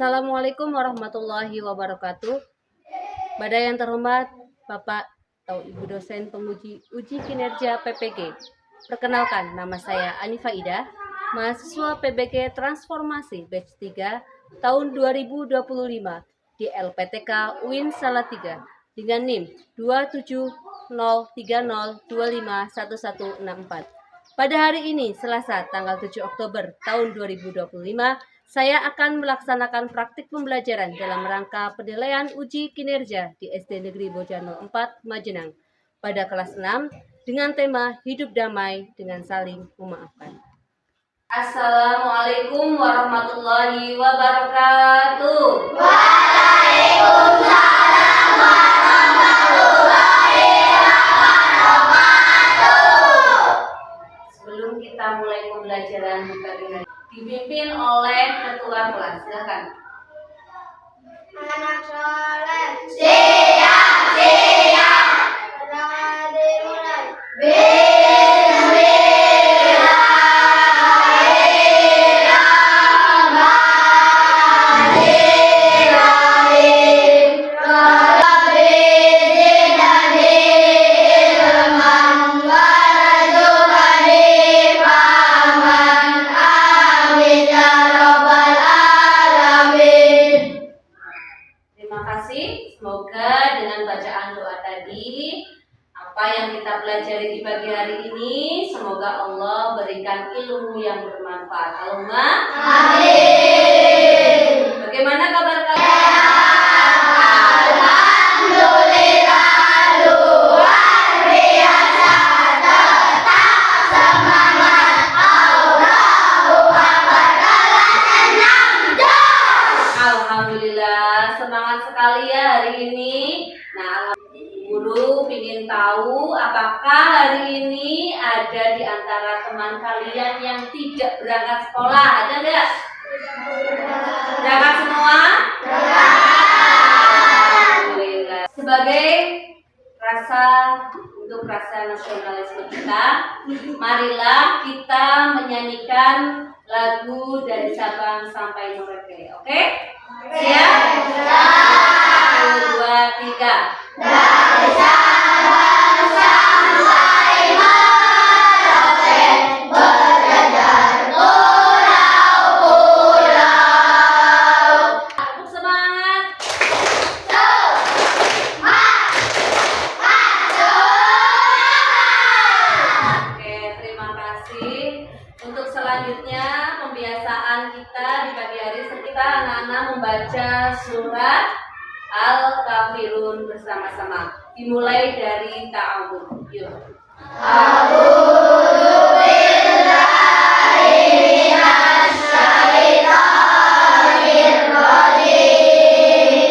Assalamualaikum warahmatullahi wabarakatuh. Pada yang terhormat Bapak atau Ibu dosen penguji uji kinerja PPG. Perkenalkan, nama saya Anifa Ida, mahasiswa PBG Transformasi Batch 3 tahun 2025 di LPTK UIN Salatiga dengan NIM 27030251164. Pada hari ini, Selasa, tanggal 7 Oktober tahun 2025, saya akan melaksanakan praktik pembelajaran dalam rangka penilaian uji kinerja di SD Negeri Bojano 4, Majenang, pada kelas 6 dengan tema Hidup Damai dengan Saling Memaafkan. Assalamualaikum warahmatullahi wabarakatuh. Waalaikumsalam warahmatullahi wabarakatuh. Sebelum kita mulai pembelajaran di pagi hari, dipimpin oleh ketua kelas. Silakan. Anak soleh. Siap. Pertama dimulai. Semoga dengan bacaan doa tadi, apa yang kita pelajari di pagi hari ini, semoga Allah berikan ilmu yang bermanfaat. Allahumma amin. Bagaimana kabar kalian? Alhamdulillah, luar biasa, tetap semangat. Allahu Akbar, kelas 6 jos. Alhamdulillah, semangat sekali ya hari ini. Nah, guru ingin tahu apakah hari ini ada di antara teman kalian yang tidak berangkat sekolah? Ada nggak? Berangkat semua? Alhamdulillah. Sebagai untuk rasa nasionalisme kita, marilah kita menyanyikan lagu dari Sabang sampai Merauke. Oke? Siap? 1, 2, 3. Dari Sabang sampai Merauke, berjajar pulau-pulau. Tepuk semangat. Oke, terima kasih. Untuk selanjutnya pembiasaan kita di pagi hari, kita anak-anak membaca surat Al-Kafirun bersama-sama. Dimulai dari ta'awud. Yuk. A'udzu billahi minasy syaithanir rajim.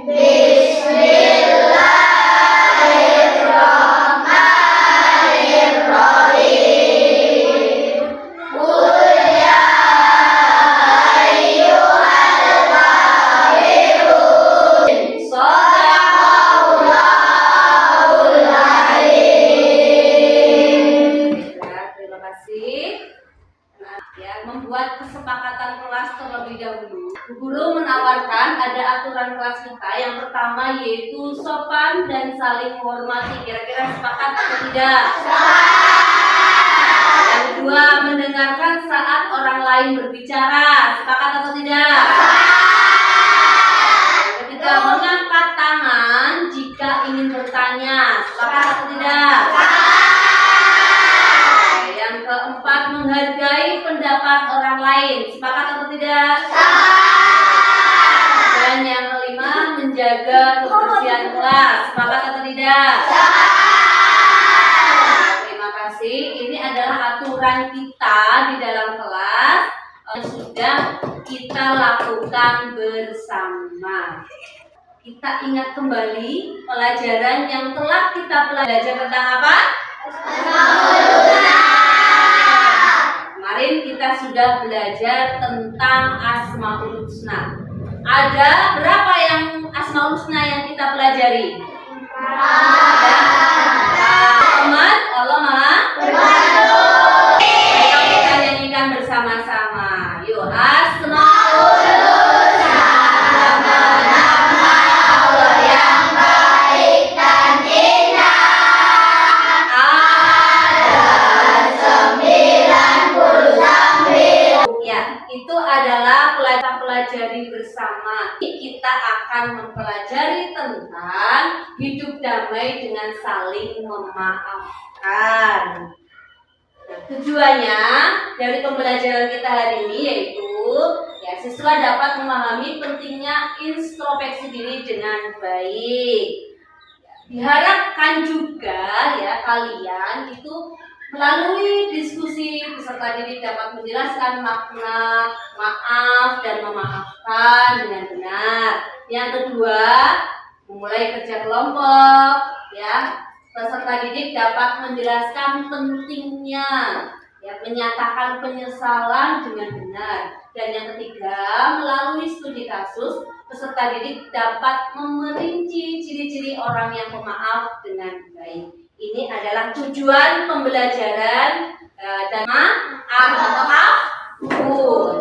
Bismillahirrahmanirrahim. Qul ya ayyuhal kafirun. Shadaqallahul azim. Terima kasih. Nah, ya, membuat kesepakatan kelas terlebih dahulu. Guru menawarkan ada aturan kelas kita. Yang pertama yaitu sopan dan saling menghormati. Kira-kira sepakat atau tidak? Yang kedua, mendengarkan saat orang lain berbicara. Sepakat atau tidak? Yang ketiga, mengangkat tangan jika ingin bertanya. Sepakat atau tidak? Yang keempat, menghargai pendapat orang lain. Sepakat atau tidak? Dan yang kelima, menjaga kebersihan kelas. Sepakat atau tidak? Terima kasih. Ini adalah aturan kita di dalam kelas yang sudah kita lakukan bersama. Kita ingat kembali pelajaran yang telah kita belajar tentang apa? Kemarin kita sudah belajar tentang Asmaul Husna. Ada berapa yang Asmaul Husna yang kita pelajari? Ada 4. Allah Maha Berbantu. Ayo kita nyanyikan bersama-sama. Yuk, Asmaul Husna. akan mempelajari tentang hidup damai dengan saling memaafkan. Nah, tujuannya dari pembelajaran kita hari ini yaitu ya siswa dapat memahami pentingnya introspeksi diri dengan baik. Diharapkan juga ya kalian itu melalui diskusi peserta didik dapat menjelaskan makna maaf dan memaafkan dengan benar. Yang kedua, memulai kerja kelompok ya. Peserta didik dapat menjelaskan pentingnya ya menyatakan penyesalan dengan benar. Dan yang ketiga, melalui studi kasus, peserta didik dapat memerinci ciri-ciri orang yang pemaaf dengan baik. Ini adalah tujuan pembelajaran dan maaf.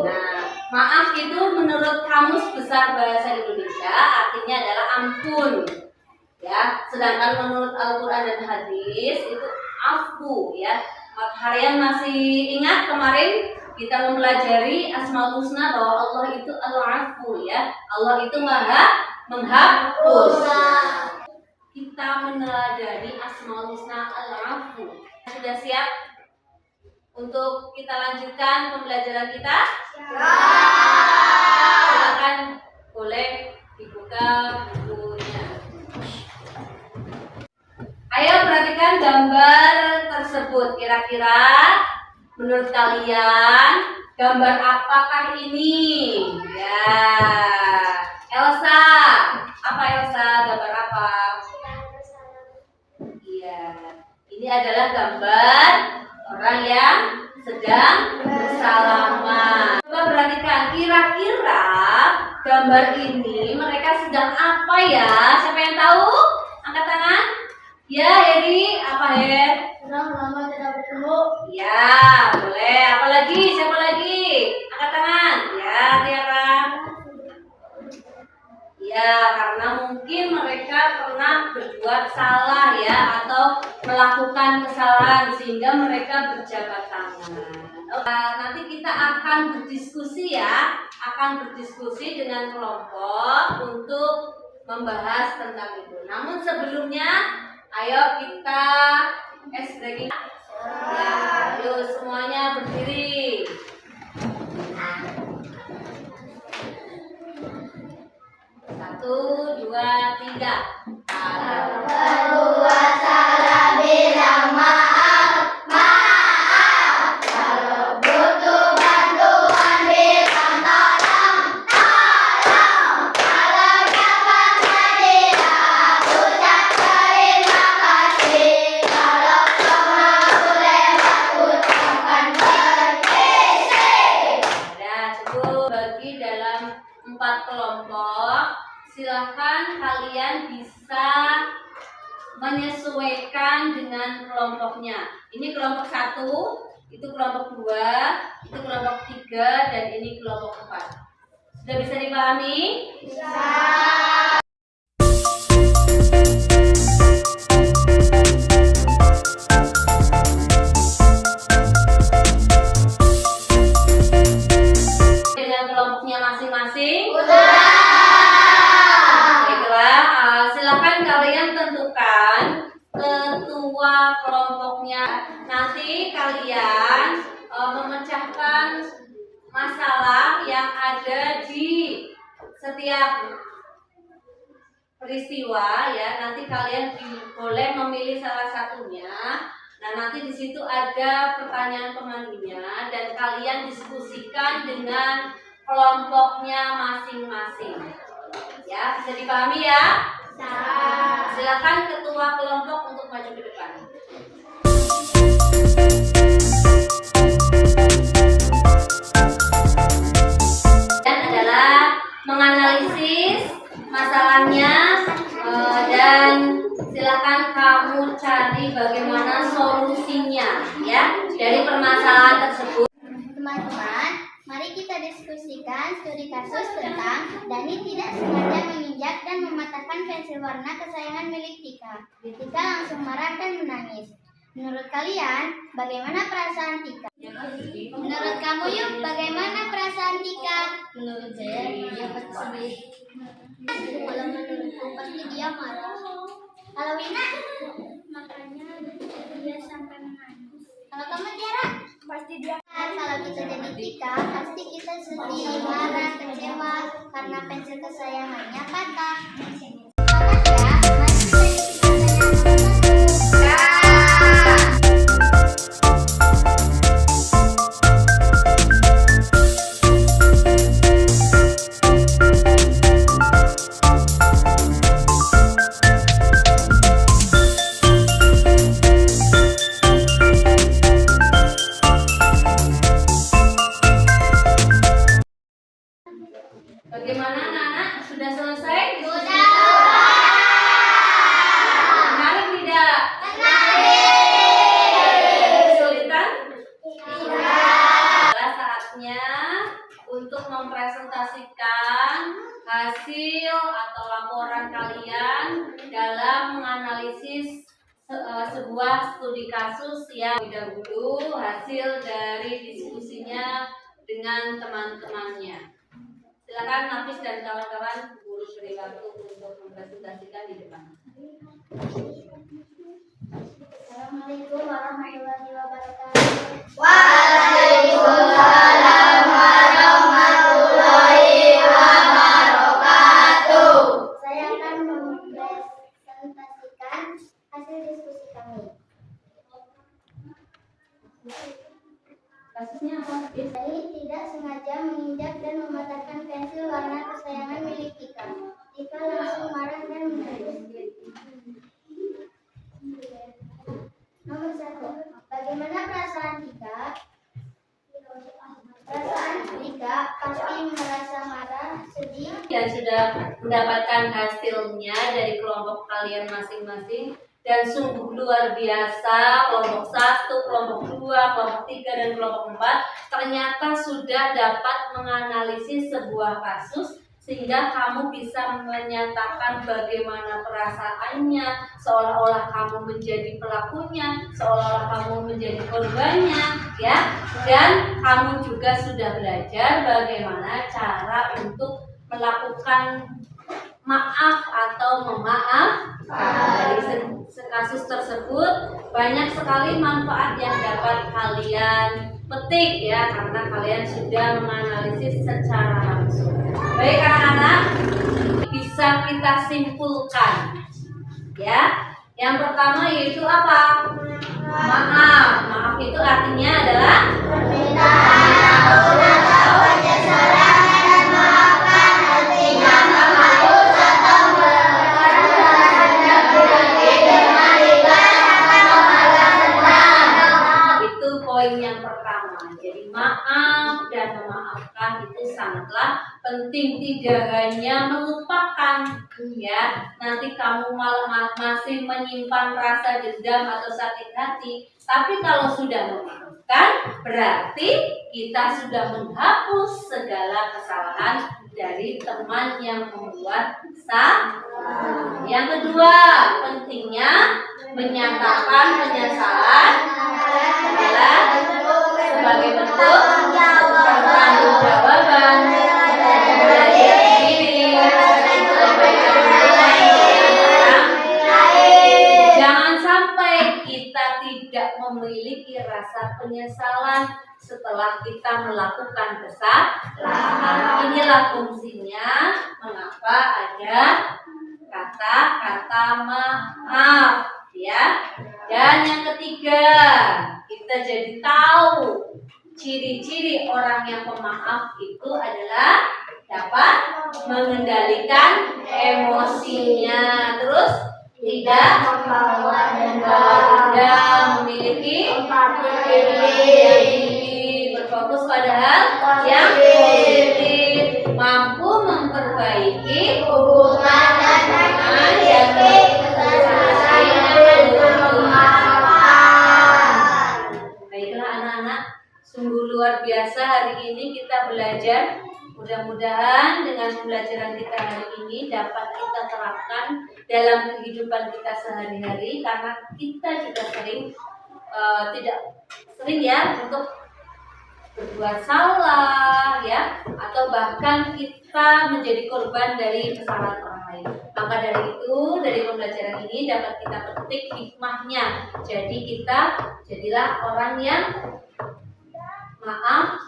Nah, maaf itu menurut Kamus Besar Bahasa Indonesia artinya adalah ampun. Ya, sedangkan menurut Al-Qur'an dan hadis itu afu ya. Kalian masih ingat kemarin kita mempelajari Asmaul Husna bahwa Allah itu Al-Afu ya. Allah itu Maha menghapus. Kita meneladani Asmaul Husna Al-Afu. Sudah siap untuk kita lanjutkan pembelajaran kita? Silakan boleh dibuka bukunya. Ayo perhatikan gambar tersebut. Kira-kira menurut kalian gambar apakah ini? Ya, Elsa. Apa Elsa? Gambar apa? Iya, ini adalah gambar orang yang sedang bersalaman. Coba perhatikan, kira-kira gambar ini mereka sedang apa ya? Siapa yang tahu? Angkat tangan. Ya, Heri, apa Her? Sedang lama tidak bertemu. Ya, boleh. Apa lagi? Siapa lagi? Angkat tangan. Ya, Tiara. Ya, karena mungkin mereka pernah berbuat salah ya atau melakukan kesalahan sehingga mereka berjabat tangan. Nanti kita akan berdiskusi ya, dengan kelompok untuk membahas tentang itu. Namun sebelumnya, ayo kita breaking. Ya, ayo semuanya berdiri. 1, 2, 3. Kalau berbuat salah bilang maaf, maaf. Kalau butuh bantuan bilang tolong, tolong. Kalau dapat hadiah, ucap terima kasih. Kalau semua lewat, ucapkan permisi. Sudah cukup. Bagi dalam 4 kelompok. Silahkan kalian bisa menyesuaikan dengan kelompoknya. Ini kelompok 1, itu kelompok 2, itu kelompok 3, dan ini kelompok 4. Sudah bisa dipahami? Bisa. Dengan kelompoknya masing-masing? Udah. Silakan kalian tentukan ketua kelompoknya. Nanti kalian memecahkan masalah yang ada di setiap peristiwa ya. Nanti kalian boleh memilih salah satunya. Nah, nanti di situ ada pertanyaan pemandunya dan kalian diskusikan dengan kelompoknya masing-masing. Ya, bisa dipahami ya? Silakan ketua kelompok untuk maju ke depan. Dan adalah menganalisis masalahnya dan silakan kamu cari bagaimana solusinya ya dari permasalahan tersebut. Teman-teman, mari kita diskusikan studi kasus tentang Dani tidak sengaja menginjak dan mematahkan pensil warna kesayangan milik Tika. Tika langsung marah dan menangis. Menurut kalian, bagaimana perasaan Tika? Menurut kamu Yuk, bagaimana perasaan Tika? Menurut saya, dia pasti sedih. Kalau menurutku pasti dia marah. Kalau Wina, makanya dia sampai menangis. Kalau kamu Tiara, pasti dia. Kalau kita jadi Tika, pasti kita sedih, marah, kecewa karena pensil kesayangannya patah. Bagaimana anak-anak? Sudah selesai? Sudah. Menarik tidak? Kesulitan? Adalah saatnya untuk mempresentasikan hasil atau laporan kalian dalam menganalisis sebuah studi kasus yang dahulu hasil dari diskusinya dengan teman-temannya. Silakan Nafis dan kawan-kawan, guru beri waktu untuk mempresentasikan di depan. Assalamualaikum warahmatullahi wabarakatuh. Waalaikumsalam warahmatullahi wabarakatuh. Saya akan mempresentasikan hasil diskusi kami. Kasusnya apa? Saya tidak sengaja menginjak dan mematahkan pensil warna kesayangan milik Tika. Tika langsung marah dan menangis. Nomor 1. Bagaimana perasaan Tika? Perasaan Tika pasti merasa marah, sedih. Dan sudah mendapatkan hasilnya dari kelompok kalian masing-masing. Dan sungguh luar biasa, kelompok 1, kelompok 2, kelompok 3, dan kelompok 4 ternyata sudah dapat menganalisis sebuah kasus sehingga kamu bisa menyatakan bagaimana perasaannya, seolah-olah kamu menjadi pelakunya, seolah-olah kamu menjadi korbannya, ya. Dan kamu juga sudah belajar bagaimana cara untuk melakukan maaf atau memaafkan. Dari kasus tersebut banyak sekali manfaat yang dapat kalian petik ya, karena kalian sudah menganalisis secara langsung. Baik anak-anak, bisa kita simpulkan ya. Yang pertama yaitu apa? Maaf. Maaf itu artinya adalah poin yang pertama. Jadi maaf dan memaafkan itu sangatlah penting, tidak hanya melupakan ya. Nanti kamu malah masih menyimpan rasa dendam atau sakit hati. Tapi kalau sudah memaafkan, berarti kita sudah menghapus segala kesalahan dari teman yang membuat salah. Yang kedua, pentingnya menyatakan penyesalan adalah sebagai bentuk pertanggungjawaban dari diri. Jangan sampai kita tidak memiliki rasa penyesalan setelah kita melakukan kesalahan. Inilah fungsinya mengapa ada kata-kata maaf ya. Dan yang ketiga, kita jadi tahu ciri-ciri orang yang pemaaf itu adalah dapat mengendalikan emosinya, terus tidak membawa dendam, memiliki empati yang tinggi, berfokus pada hal yang positif, mampu memperbaiki hubungan dan baiklah anak-anak, sungguh luar biasa hari ini kita belajar. Mudah-mudahan dengan pembelajaran kita hari ini dapat kita terapkan dalam kehidupan kita sehari-hari, karena kita juga tidak sering ya untuk berbuat salah ya, atau bahkan kita menjadi korban dari kesalahan orang lain. Maka dari itu, dari pembelajaran ini dapat kita petik hikmahnya. Jadi jadilah orang yang maaf,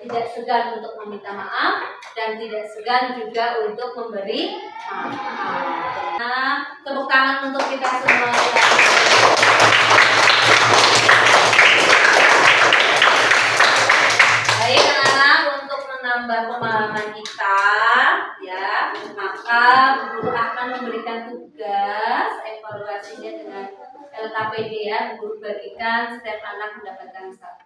tidak segan untuk meminta maaf, dan tidak segan juga untuk memberi maaf. Nah, tepuk tangan untuk kita semua. Baik anak-anak, untuk menambah pemahaman kita ya, maka guru akan memberikan tugas evaluasinya dengan LKPD ya. Guru bagikan setiap anak mendapatkan satu.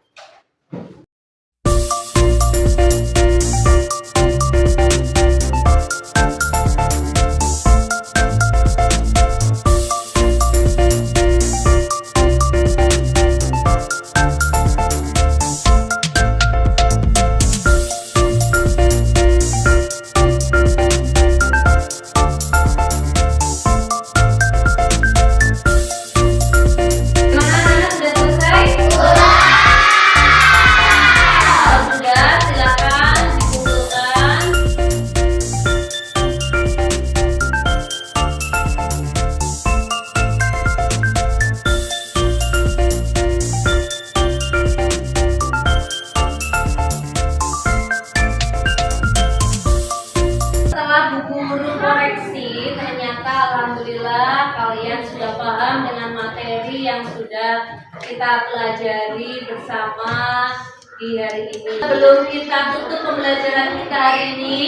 Alhamdulillah kalian sudah paham dengan materi yang sudah kita pelajari bersama di hari ini. Sebelum kita tutup pembelajaran kita hari ini,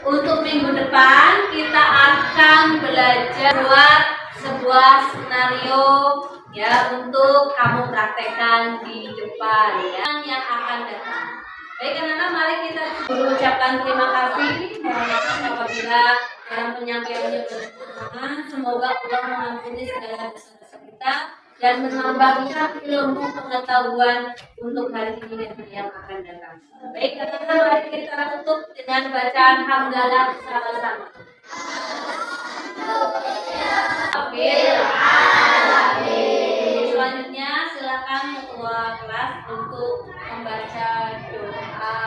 untuk minggu depan kita akan belajar buat sebuah skenario ya, untuk kamu praktekkan di depan ya, yang akan datang. Baik anak-anak, mari kita ucapkan terima kasih. Mohon maaf apabila dalam penyampaiannya berkenaan. Semoga Allah mengampuni segala dosa-dosa kita dan menambahkan ilmu pengetahuan untuk hari ini dan yang akan datang. Baik anak-anak, mari kita tutup dengan bacaan hamdalah bersama-sama. Selanjutnya silakan ketua kelas untuk membaca doa.